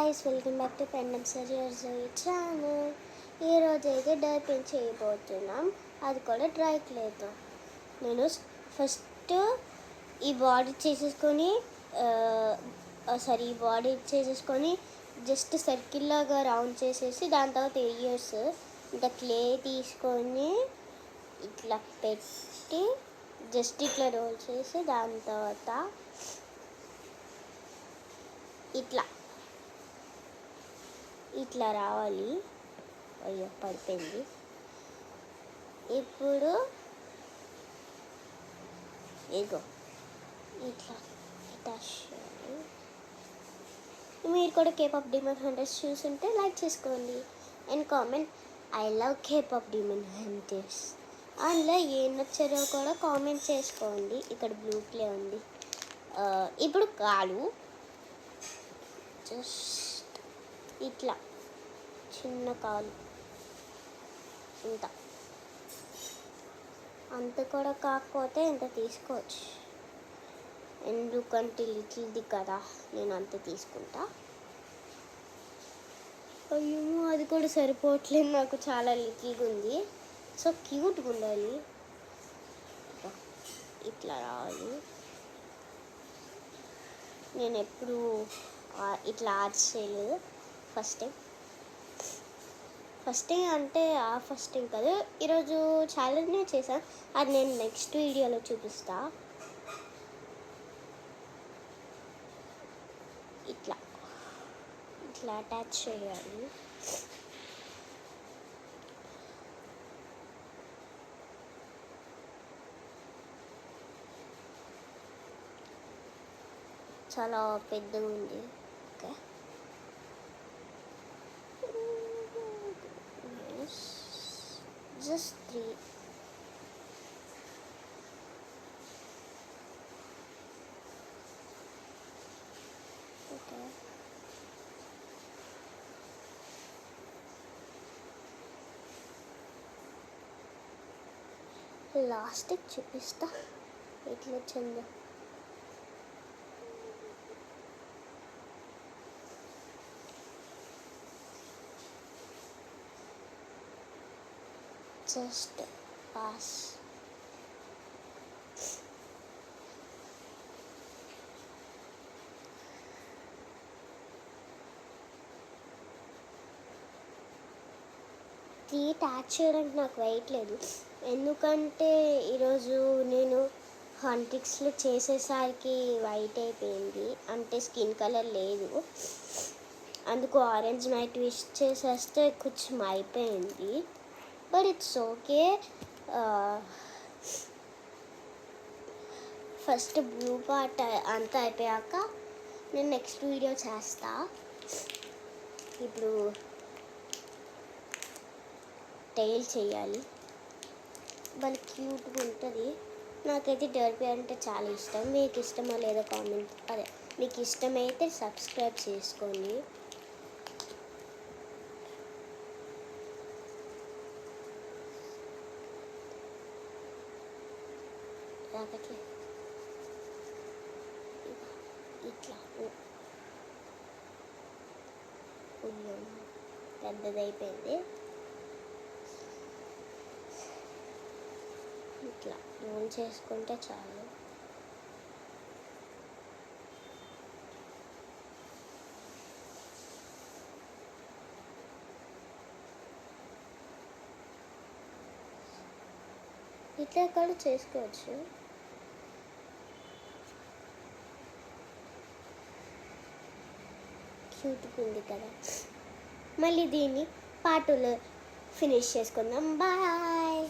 guys, welcome back to Pendam Surgery channel. ఈరోజు అయితే die paint చేయబోతున్నాం, అది కూడా డ్రై క్లేతో. నేను ఫస్ట్ ఈ బాడీ చేసేసుకొని జస్ట్ సర్కిల్ లాగా రౌండ్ చేసేసి దాని తర్వాత ఇయర్స్ ఇంకా క్లే తీసుకొని ఇట్లా పెట్టి జస్ట్ ఇట్లా రోల్ చేసి దాని తర్వాత ఇట్లా రావాలి. అయ్యో పడిపోయింది. ఇప్పుడు ఇగో ఇట్లా మీరు కూడా కేపాప్ డీమన్ హంటర్స్ చూసుంటే లైక్ చేసుకోండి and comment I love K-pop demon hunters. అందులో ఏం నచ్చారో కూడా కామెంట్ చేసుకోండి. ఇక్కడ బ్లూ ప్లే ఉంది. ఇప్పుడు కాలు జస్ట్ ఇట్లా చిన్న కాలు అంత కూడా కాకపోతే ఇంత తీసుకోవచ్చు, ఎందుకంటే లిటిల్ది కదా, నేను అంత తీసుకుంటా. అయ్యో అది కూడా సరిపోవట్లేదు, నాకు చాలా లిటిల్గా ఉంది. సో క్యూట్గా ఉండాలి. ఇట్లా రావాలి. నేను ఎప్పుడు ఇట్లా ఆర్ట్స్ చేయలేదు. ఫస్ట్ టైం అంటే ఫస్ట్ టైం కాదు, ఈరోజు ఛాలెంజ్నే చేశాను. అది నేను నెక్స్ట్ వీడియోలో చూపిస్తా. ఇట్లా అటాచ్ చేయాలి. చాలా పెద్దగా ఉంది. Okay, just 3. Okay. లాస్ట్ చూపిస్తా ఎట్లా వచ్చిందో. Just pass. ట్యాచ్ చేయడానికి నాకు వెయిట్ లేదు, ఎందుకంటే ఈరోజు నేను హంట్రిక్స్లో చేసేసరికి వైట్ అయిపోయింది, అంటే స్కిన్ కలర్ లేదు. అందుకు ఆరెంజ్ నైట్ విష్ చేసేస్తే కొంచెం అయిపోయింది. But it's okay. First blue part అంతా అయిపోయాక నేను నెక్స్ట్ వీడియో చేస్తా. ఇప్పుడు టైల్ చేయాలి, వాళ్ళు క్యూట్గా ఉంటుంది. నాకైతే డర్పీ అంటే చాలా ఇష్టం. మీకు ఇష్టమో లేదో కామెంట్, మీకు ఇష్టమైతే సబ్స్క్రైబ్ చేసుకోండి. ఇట్లా పెద్దదైపోయింది. ఇట్లా రోల్ చేసుకుంటే చాలు. ఇట్లా కూడా చేసుకోవచ్చు. క్యూట్గా ఉంది కదా. మళ్ళీ దీన్ని పార్ట్ 2లో ఫినిష్ చేసుకుందాం. బాయ్.